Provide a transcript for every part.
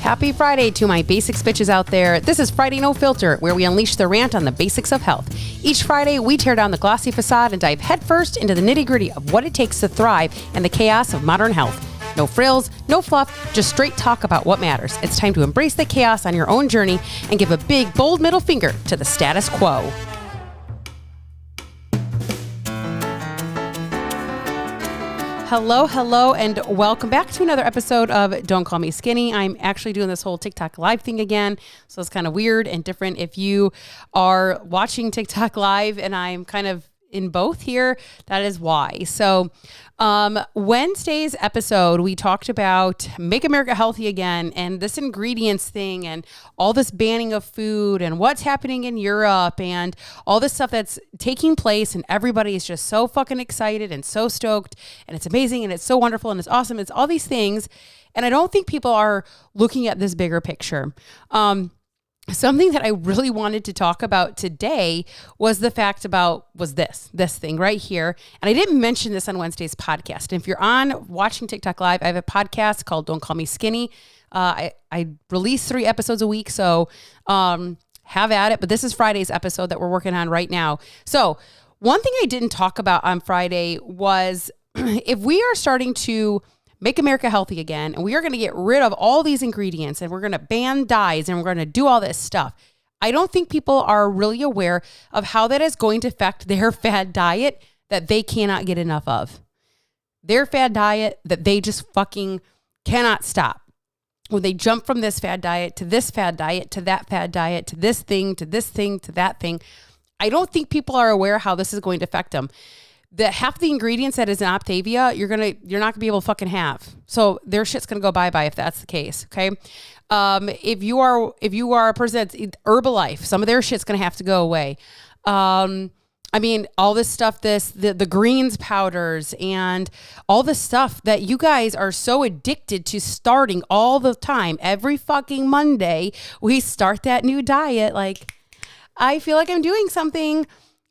Happy Friday to my basics bitches out there. This is Friday No Filter, where we unleash the rant on the basics of health. Each Friday, we tear down the glossy facade and dive headfirst into the nitty-gritty of what it takes to thrive in the chaos of modern health. No frills, no fluff, just straight talk about what matters. It's time to embrace the chaos on your own journey and give a big, bold middle finger to the status quo. Hello, and welcome back to another episode of Don't Call Me Skinny. I'm actually doing this whole TikTok live thing again, so it's kind of weird and different if you are watching TikTok live, and I'm kind of in both here. That is why. So Wednesday's episode, we talked about Make America Healthy Again and this ingredients thing and all this banning of food and what's happening in Europe and all this stuff that's taking place, and everybody is just so fucking excited and so stoked, and it's amazing and it's so wonderful and it's awesome. It's all these things. And I don't think people are looking at this bigger picture. Something that I really wanted to talk about today was the fact about this thing right here. And I didn't mention this on Wednesday's podcast. And if you're watching TikTok Live, I have a podcast called Don't Call Me Skinny. I release 3 episodes a week, so have at it. But this is Friday's episode that we're working on right now. So one thing I didn't talk about on Friday was if we are starting to make America healthy again, and we are going to get rid of all these ingredients, and we're going to ban dyes, and we're going to do all this stuff, I don't think people are really aware of how that is going to affect their fad diet that they cannot get enough of. Their fad diet that they just fucking cannot stop. When they jump from this fad diet to this fad diet to that fad diet to this thing to this thing to that thing, I don't think people are aware how this is going to affect them. The half the ingredients that is in Optavia, you're not gonna be able to fucking have. So their shit's gonna go bye-bye if that's the case. Okay. If you are a person that's Herbalife, some of their shit's gonna have to go away. I mean, all this stuff, the greens powders and all the stuff that you guys are so addicted to starting all the time. Every fucking Monday, we start that new diet. Like, I feel like I'm doing something,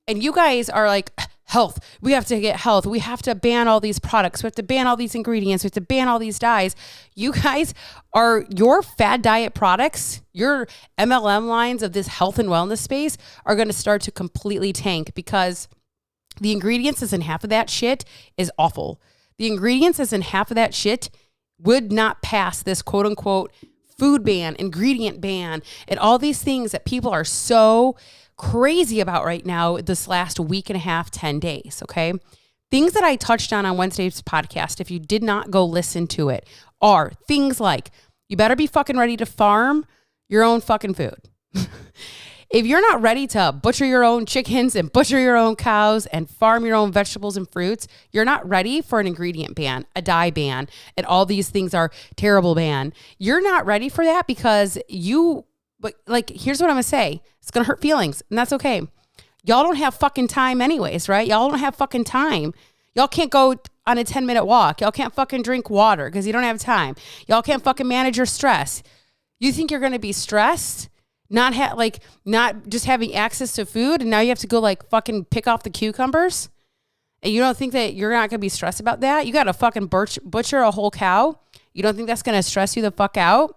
and you guys are like, health. We have to get health. We have to ban all these products. We have to ban all these ingredients. We have to ban all these dyes. You guys are, your fad diet products, your MLM lines of this health and wellness space are going to start to completely tank, because the ingredients as in half of that shit is awful. The ingredients as in half of that shit would not pass this quote unquote food ban, ingredient ban, and all these things that people are so crazy about right now this last week and a half, 10 days, okay? Things that I touched on Wednesday's podcast, if you did not go listen to it, are things like, you better be fucking ready to farm your own fucking food. If you're not ready to butcher your own chickens and butcher your own cows and farm your own vegetables and fruits, you're not ready for an ingredient ban, a dye ban, and all these things are terrible ban. You're not ready for that because but like, here's what I'm going to say. It's going to hurt feelings, and that's okay. Y'all don't have fucking time anyways, right? Y'all don't have fucking time. Y'all can't go on a 10-minute walk. Y'all can't fucking drink water because you don't have time. Y'all can't fucking manage your stress. You think you're going to be stressed, not just having access to food, and now you have to go like fucking pick off the cucumbers? And you don't think that you're not going to be stressed about that? You got to fucking butcher a whole cow? You don't think that's going to stress you the fuck out?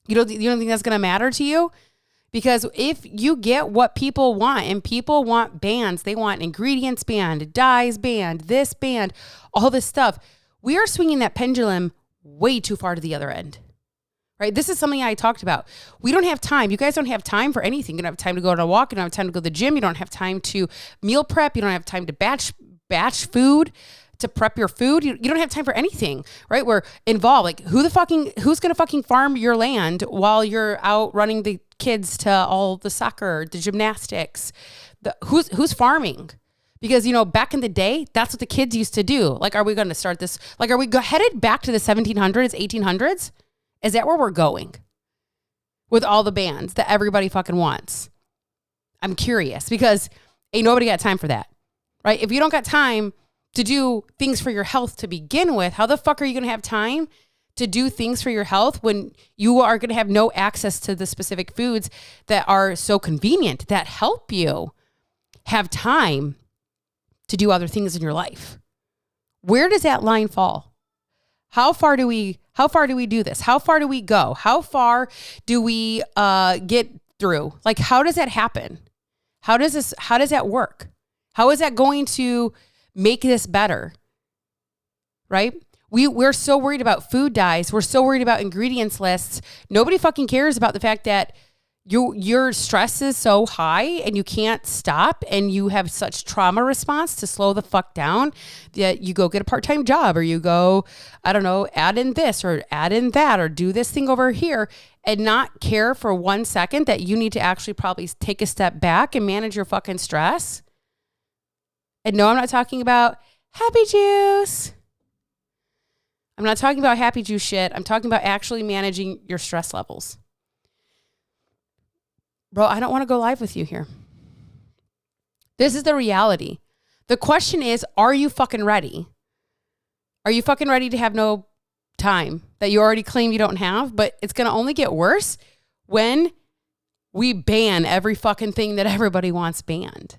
You don't think that's going to matter to you? Because if you get what people want, and people want bans, they want ingredients banned, dyes banned, this banned, all this stuff, we are swinging that pendulum way too far to the other end, right? This is something I talked about. We don't have time. You guys don't have time for anything. You don't have time to go on a walk. You don't have time to go to the gym. You don't have time to meal prep. You don't have time to batch food, to prep your food. You don't have time for anything, right? We're involved. Like, who's going to fucking farm your land while you're out running the kids to all the soccer, the gymnastics? Who's farming? Because, back in the day, that's what the kids used to do. Like, are we going to start this? Like, are we headed back to the 1700s, 1800s? Is that where we're going with all the bans that everybody fucking wants? I'm curious, because ain't nobody got time for that, right? If you don't got time to do things for your health to begin with, how the fuck are you going to have time to do things for your health when you are going to have no access to the specific foods that are so convenient, that help you have time to do other things in your life? Where does that line fall? How far do we How far do we do this? How far do we go? How far do we get through? Like, how does that happen? How does that work? How is that going to make this better? Right? We're so worried about food dyes. We're so worried about ingredients lists. Nobody fucking cares about the fact that your stress is so high and you can't stop and you have such trauma response to slow the fuck down that you go get a part-time job or you go, I don't know, add in this or add in that or do this thing over here and not care for 1 second that you need to actually probably take a step back and manage your fucking stress. And no, I'm not talking about happy juice. I'm not talking about happy juice shit. I'm talking about actually managing your stress levels. Bro, I don't want to go live with you here. This is the reality. The question is, are you fucking ready? Are you fucking ready to have no time that you already claim you don't have? But it's going to only get worse when we ban every fucking thing that everybody wants banned.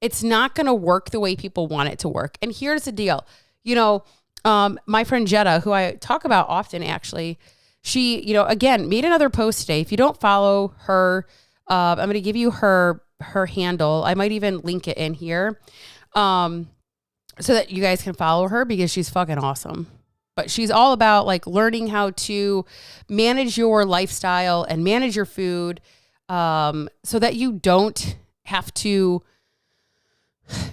It's not going to work the way people want it to work. And here's the deal. You know, my friend Jetta, who I talk about often, actually, she, you know, again, made another post today. If you don't follow her, I'm going to give you her handle. I might even link it in here, so that you guys can follow her because she's fucking awesome. But she's all about like learning how to manage your lifestyle and manage your food, so that you don't have to,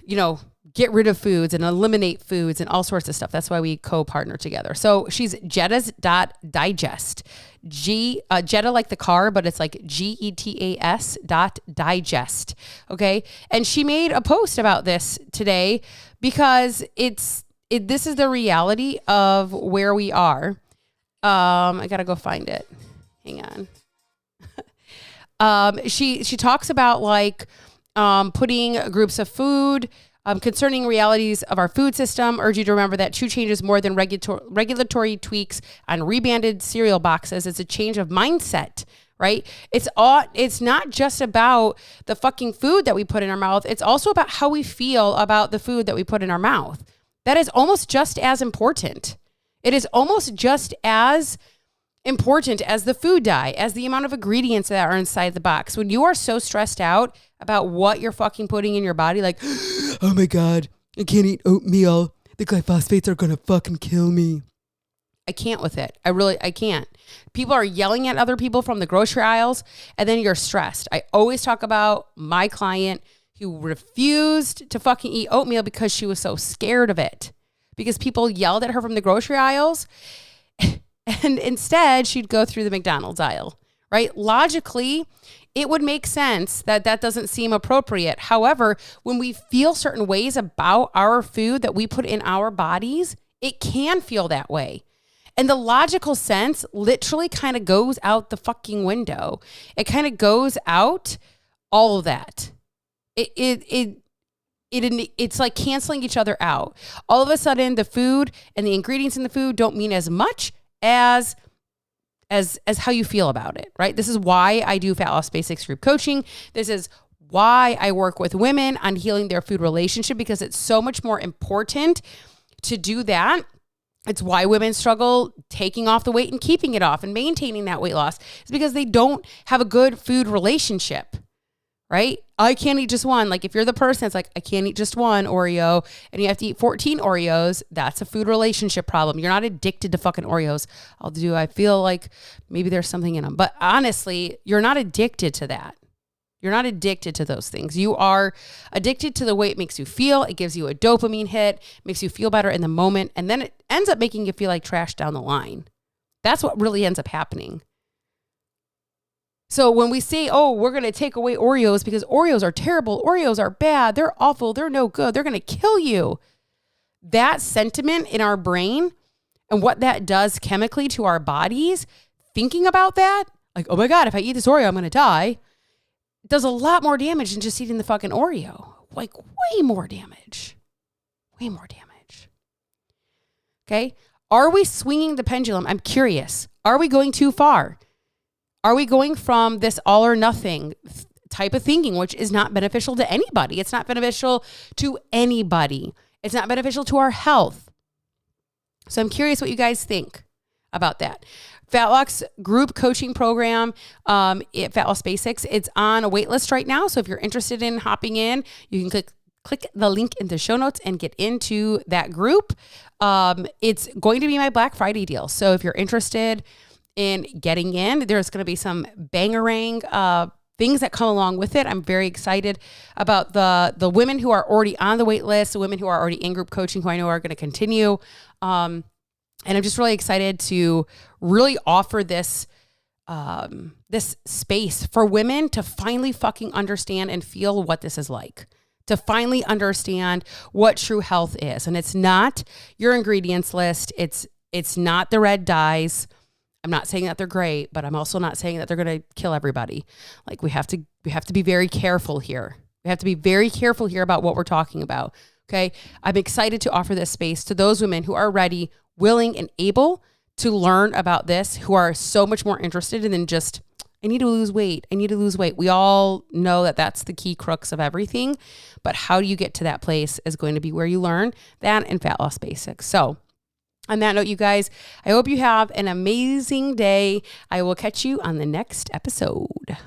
you know, get rid of foods and eliminate foods and all sorts of stuff. That's why we co-partner together. So she's Jettas.digest. Jetta like the car, but it's like GETAS.digest. Okay. And she made a post about this today because this is the reality of where we are. I got to go find it. Hang on. She talks about like, putting groups of food, concerning realities of our food system. Urge you to remember that true change is more than regulatory tweaks on rebanded cereal boxes. It's a change of mindset, right? It's not just about the fucking food that we put in our mouth. It's also about how we feel about the food that we put in our mouth. That is almost just as important. It is almost just as important as the food dye, as the amount of ingredients that are inside the box. When you are so stressed out about what you're fucking putting in your body, like, oh my God, I can't eat oatmeal. The glyphosates are going to fucking kill me. I can't with it. I can't. People are yelling at other people from the grocery aisles and then you're stressed. I always talk about my client who refused to fucking eat oatmeal because she was so scared of it because people yelled at her from the grocery aisles. And instead, she'd go through the McDonald's aisle, right? Logically, it would make sense that doesn't seem appropriate. However, when we feel certain ways about our food that we put in our bodies, it can feel that way. And the logical sense literally kind of goes out the fucking window. It kind of goes out all of that. It's like canceling each other out. All of a sudden, the food and the ingredients in the food don't mean as much as how you feel about it, right? This is why I do Fat Loss Basics group coaching. This is why I work with women on healing their food relationship, because it's so much more important to do that. It's why women struggle taking off the weight and keeping it off and maintaining that weight loss. It's because they don't have a good food relationship, right? I can't eat just one. Like if you're the person that's like, I can't eat just one Oreo and you have to eat 14 Oreos, that's a food relationship problem. You're not addicted to fucking Oreos. I feel like maybe there's something in them, but honestly, you're not addicted to that. You're not addicted to those things. You are addicted to the way it makes you feel. It gives you a dopamine hit, makes you feel better in the moment. And then it ends up making you feel like trash down the line. That's what really ends up happening. So when we say, oh, we're going to take away Oreos because Oreos are terrible, Oreos are bad, they're awful, they're no good, they're going to kill you. That sentiment in our brain and what that does chemically to our bodies, thinking about that, like, oh my God, if I eat this Oreo, I'm going to die, does a lot more damage than just eating the fucking Oreo. Like way more damage. Way more damage. Okay. Are we swinging the pendulum? I'm curious. Are we going too far? Are we going from this all or nothing type of thinking, which is not beneficial to anybody? It's not beneficial to anybody. It's not beneficial to our health. So I'm curious what you guys think. about that. Fat Loss group coaching program, Fat Loss Basics. It's on a wait list right now. So if you're interested in hopping in, you can click the link in the show notes and get into that group. It's going to be my Black Friday deal. So if you're interested in getting in, there's going to be some bangerang things that come along with it. I'm very excited about the women who are already on the wait list, the women who are already in group coaching, who I know are going to continue. And I'm just really excited to really offer this this space for women to finally fucking understand and feel what this is like, to finally understand what true health is. And it's not your ingredients list. It's not the red dyes. I'm not saying that they're great, but I'm also not saying that they're going to kill everybody. Like we have to be very careful here. We have to be very careful here about what we're talking about. Okay. I'm excited to offer this space to those women who are ready, willing, and able to learn about this, who are so much more interested than just, I need to lose weight. I need to lose weight. We all know that that's the key crux of everything, but how do you get to that place is going to be where you learn that in Fat Loss Basics. So on that note, you guys, I hope you have an amazing day. I will catch you on the next episode.